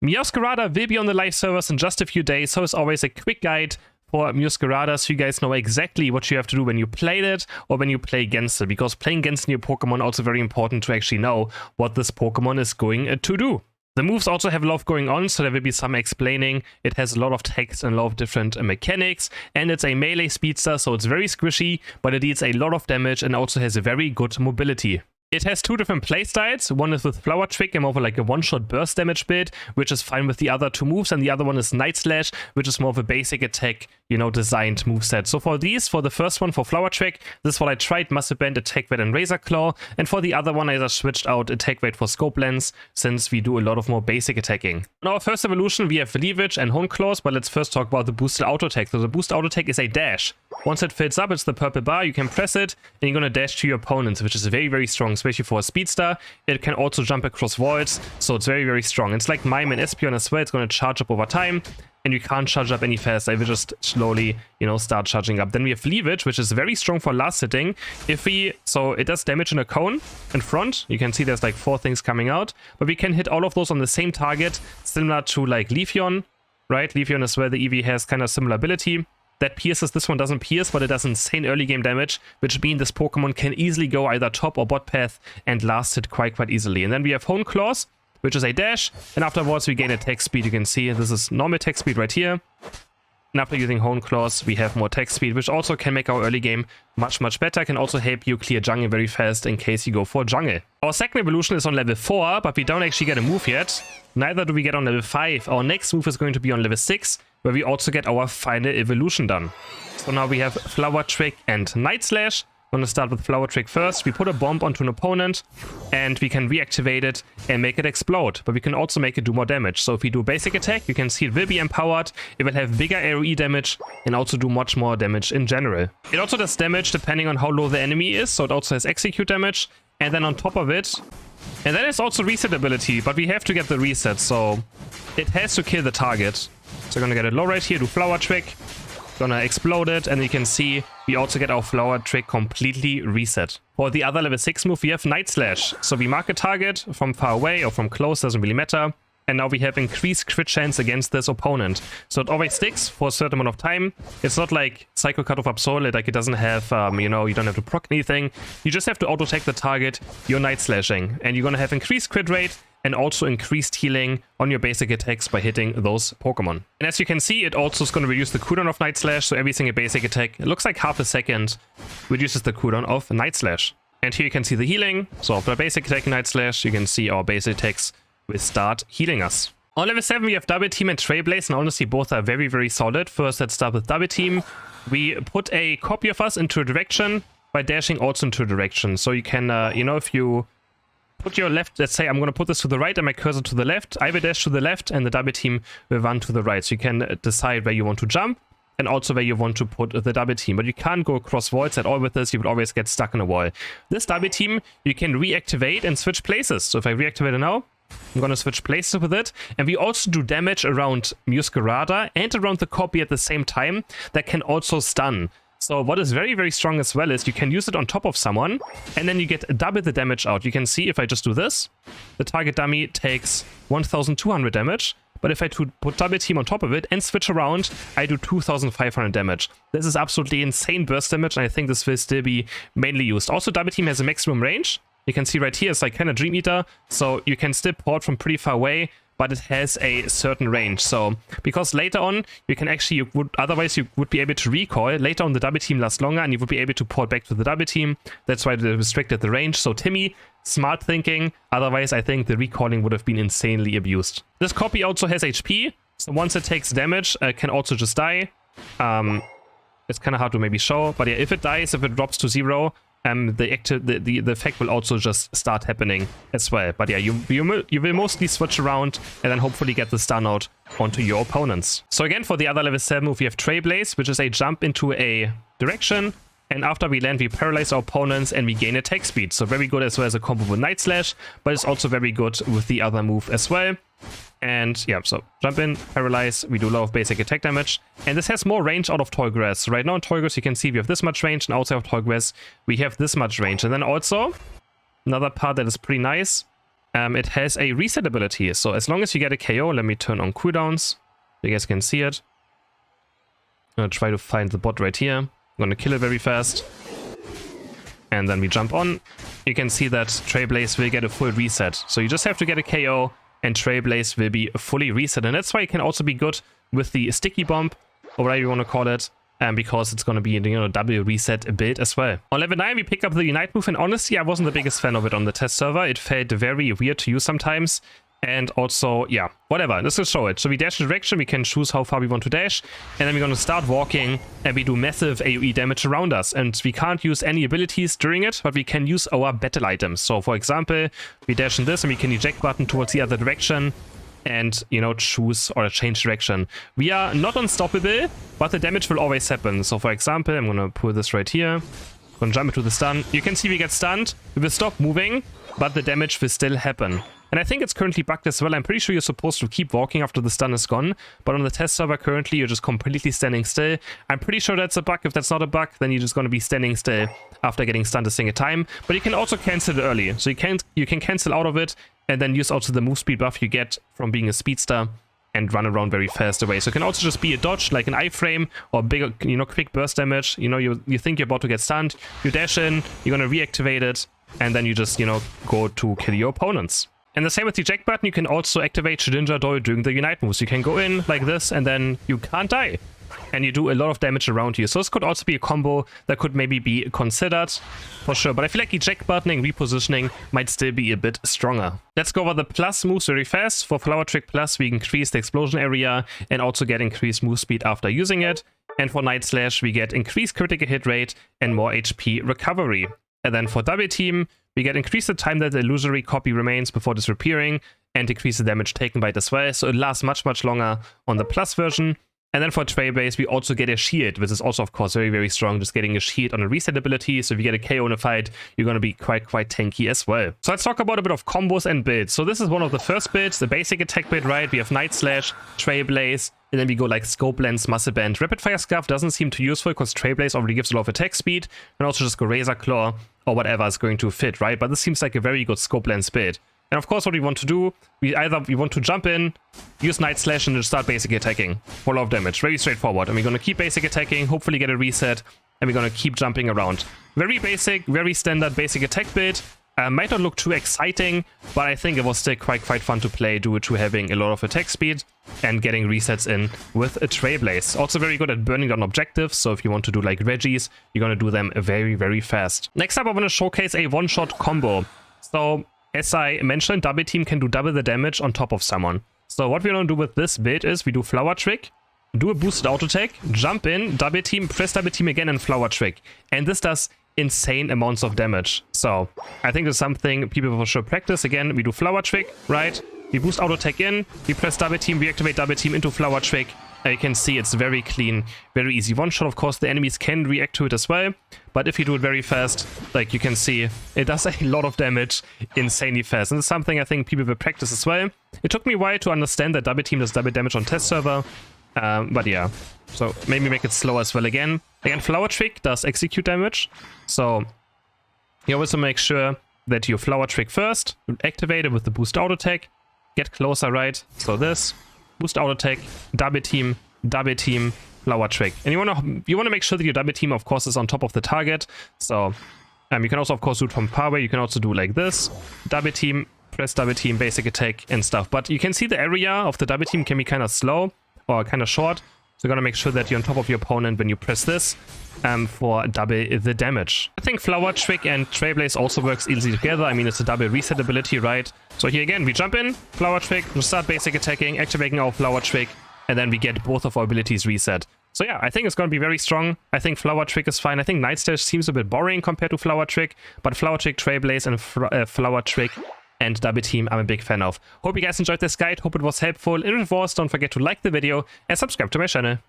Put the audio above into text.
MEOWSCARADA will be on the live servers in just a few days, so as always a quick guide for MEOWSCARADA so you guys know exactly what you have to do when you play it or when you play against it, because playing against new Pokemon also very important to actually know what this Pokemon is going to do. The moves also have a lot going on, so there will be some explaining. It has a lot of text and a lot of different mechanics, and it's a melee speedster, so it's very squishy, but it deals a lot of damage and also has a very good mobility. It has two different playstyles. One is with Flower Trick and more of like a one-shot burst damage build, which is fine with the other two moves, and the other one is Night Slash, which is more of a basic attack, designed moveset. So for the first one, for Flower Trick, this is what I tried, Muscle Band, Attack Weight, and Razor Claw, and for the other one, I just switched out Attack Weight for Scope Lens, since we do a lot of more basic attacking. On our first evolution, we have Leverage and Hone Claws, but let's first talk about the boosted auto attack. So the boosted auto attack is a dash. Once it fills up, it's the purple bar, you can press it, and you're gonna dash to your opponents, which is very, very strong, especially for a speedster. It can also jump across walls, so it's very, very strong. It's like Mime and Espeon as well. It's gonna charge up over time, and you can't charge up any faster. It will just slowly, start charging up. Then we have Leverage, which is very strong for last hitting. So it does damage in a cone in front. You can see there's like 4 things coming out, but we can hit all of those on the same target, similar to like Leafeon, right? Leafeon as well, the EV has kind of similar ability. That pierces, this one doesn't pierce, but it does insane early game damage, which means this Pokemon can easily go either top or bot path and last hit quite easily. And then we have Hone Claws, which is a dash, and afterwards we gain attack speed. You can see this is normal attack speed right here. And after using Hone Claws, we have more attack speed, which also can make our early game much better. Can also help you clear jungle very fast in case you go for jungle. Our second evolution is on level 4, but we don't actually get a move yet. Neither do we get on level 5. Our next move is going to be on level 6, where we also get our final evolution done. So now we have Flower Trick and Night Slash. I'm going to start with Flower Trick first. We put a bomb onto an opponent, and we can reactivate it and make it explode. But we can also make it do more damage. So if we do basic attack, you can see it will be empowered. It will have bigger AoE damage and also do much more damage in general. It also does damage depending on how low the enemy is. So it also has execute damage. And then on top of it, and then it's also reset ability, but we have to get the reset. So it has to kill the target. So we're going to get it low right here, do Flower Trick. Gonna explode it, and you can see we also get our Flower Trick completely reset. For the other level 6 move, we have Night Slash. So we mark a target from far away or from close, doesn't really matter. And now we have increased crit chance against this opponent. So it always sticks for a certain amount of time. It's not like Psycho Cut of Absolute, like it doesn't have, you don't have to proc anything. You just have to auto-attack the target you're Night Slashing. And you're gonna have increased crit rate and also increased healing on your basic attacks by hitting those Pokemon. And as you can see, it also is going to reduce the cooldown of Night Slash, so every single basic attack, it looks like half a second, reduces the cooldown of Night Slash. And here you can see the healing. So after a basic attack Night Slash, you can see our basic attacks will start healing us. On level 7, we have Double Team and Trailblaze, and honestly, both are very solid. First, let's start with Double Team. We put a copy of us into a direction by dashing also into a direction. So you can, if you put your left, let's say I'm going to put this to the right and my cursor to the left, I will dash to the left and the Double Team will run to the right. So you can decide where you want to jump and also where you want to put the Double Team. But you can't go across walls at all with this, you will always get stuck in a wall. This Double Team, you can reactivate and switch places. So if I reactivate it now, I'm going to switch places with it. And we also do damage around MEOWSCARADA and around the copy at the same time that can also stun. So what is very strong as well is you can use it on top of someone, and then you get double the damage out. You can see if I just do this, the target dummy takes 1200 damage, but if I put Double Team on top of it and switch around, I do 2500 damage. This is absolutely insane burst damage, and I think this will still be mainly used. Also, Double Team has a maximum range. You can see right here, it's like kind of Dream Eater, so you can still port from pretty far away, but it has a certain range. So because later on you can actually, otherwise you would be able to recoil. Later on the Double Team lasts longer and you would be able to port back to the Double Team. That's why they restricted the range. So Timmy, smart thinking. Otherwise I think the recoiling would have been insanely abused. This copy also has HP. So once it takes damage, it can also just die. It's kind of hard to maybe show, but yeah, if it dies, if it drops to 0, the effect will also just start happening as well. But yeah, you will mostly switch around and then hopefully get the stun out onto your opponents. So again, for the other level 7 move, we have Trailblaze, which is a jump into a direction. And after we land, we paralyze our opponents and we gain attack speed. So very good as well as a combo with Night Slash, but it's also very good with the other move as well. And yeah, so jump in, paralyze, we do a lot of basic attack damage. And this has more range out of Tall Grass. Right now in Tall Grass you can see we have this much range, and outside of Tall Grass we have this much range. And then also, another part that is pretty nice, it has a reset ability. So as long as you get a KO, let me turn on cooldowns. You guys can see it. I'm gonna try to find the bot right here. I'm gonna kill it very fast. And then we jump on. You can see that Trailblaze will get a full reset. So you just have to get a KO and Trailblaze will be fully reset. And that's why it can also be good with the sticky bomb, or whatever you want to call it. Because it's going to be, you know, double reset build as well. On level 9, we pick up the Unite move, and honestly, I wasn't the biggest fan of it on the test server. It felt very weird to use sometimes. And also, yeah, whatever, let's just show it. So we dash the direction, we can choose how far we want to dash, and then we're going to start walking, and we do massive AoE damage around us. And we can't use any abilities during it, but we can use our battle items. So for example, we dash in this, and we can eject button towards the other direction, and, you know, choose or change direction. We are not unstoppable, but the damage will always happen. So for example, I'm going to pull this right here. I'm going to jump into the stun. You can see we get stunned. We will stop moving, but the damage will still happen. And I think it's currently bugged as well. I'm pretty sure you're supposed to keep walking after the stun is gone, but on the test server currently, you're just completely standing still. I'm pretty sure that's a bug. If that's not a bug, then you're just going to be standing still after getting stunned a single time. But you can also cancel it early. So you can cancel out of it and then use also the move speed buff you get from being a speedster and run around very fast away. So it can also just be a dodge, like an iframe, or bigger, you know, quick burst damage. You know, you think you're about to get stunned, you dash in, you're going to reactivate it, and then you just, you know, go to kill your opponents. And the same with the eject button, you can also activate Shedinja Doi during the Unite moves. You can go in like this, and then you can't die. And you do a lot of damage around you. So this could also be a combo that could maybe be considered, for sure. But I feel like eject buttoning, repositioning might still be a bit stronger. Let's go over the plus moves very fast. For Flower Trick Plus, we increase the explosion area and also get increased move speed after using it. And for Night Slash, we get increased critical hit rate and more HP recovery. And then for Double Team, we get increased the time that the illusory copy remains before disappearing and decrease the damage taken by it as well. So it lasts much, much longer on the plus version. And then for Trailblaze, we also get a shield, which is also, of course, very, very strong. Just getting a shield on a reset ability. So if you get a KO in a fight, you're going to be quite tanky as well. So let's talk about a bit of combos and builds. So this is one of the first builds, the basic attack build, right? We have Night Slash, Trailblaze, and then we go like Scope Lens, Muscle Band. Rapid Fire Scarf doesn't seem too useful because Trailblaze already gives a lot of attack speed. And also just go Razor Claw or whatever is going to fit, right? But this seems like a very good Scope Lens build. And of course, what we want to do, we want to jump in, use Night Slash, and then start basic attacking for a lot of damage. Very straightforward. And we're going to keep basic attacking, hopefully get a reset, and we're going to keep jumping around. Very basic, very standard basic attack build. Might not look too exciting, but I think it was still quite fun to play due to having a lot of attack speed and getting resets in with a Trailblaze. Also very good at burning down objectives, so if you want to do like Reggies, you're going to do them very fast. Next up, I want to showcase a one-shot combo. So, as I mentioned, Double Team can do double the damage on top of someone. So what we're going to do with this build is we do Flower Trick, do a boosted auto attack, jump in, Double Team, press Double Team again, and Flower Trick. And this does insane amounts of damage. So I think it's something people for sure practice. Again, we do Flower Trick, right? We boost auto attack in, we press Double Team, reactivate Double Team into Flower Trick. You can see it's very clean, very easy one shot. Of course, the enemies can react to it as well, but if you do it very fast, like you can see, it does a lot of damage insanely fast. And it's something I think people will practice as well. It took me a while to understand that Double Team does double damage on test server, but yeah. So maybe make it slow as well again. Again, Flower Trick does execute damage, so you always make sure that you Flower Trick first, activate it with the boost auto attack, get closer, right? So this. Boost auto attack, Double Team, Flower Trick. And you want to make sure that your Double Team, of course, is on top of the target. So you can also, of course, do it from far away. You can also do like this. Double Team, press Double Team, basic attack and stuff. But you can see the area of the Double Team can be kind of slow or kind of short. So you're going to make sure that you're on top of your opponent when you press this for double the damage. I think Flower Trick and Trailblaze also works easily together. I mean, it's a double reset ability, right? So here again, we jump in, Flower Trick, we start basic attacking, activating our Flower Trick, and then we get both of our abilities reset. So yeah, I think it's going to be very strong. I think Flower Trick is fine. I think Night Slash seems a bit boring compared to Flower Trick, but Flower Trick, Trailblaze, and Flower Trick and Double Team I'm a big fan of. Hope you guys enjoyed this guide, hope it was helpful. If it was, don't forget to like the video and subscribe to my channel.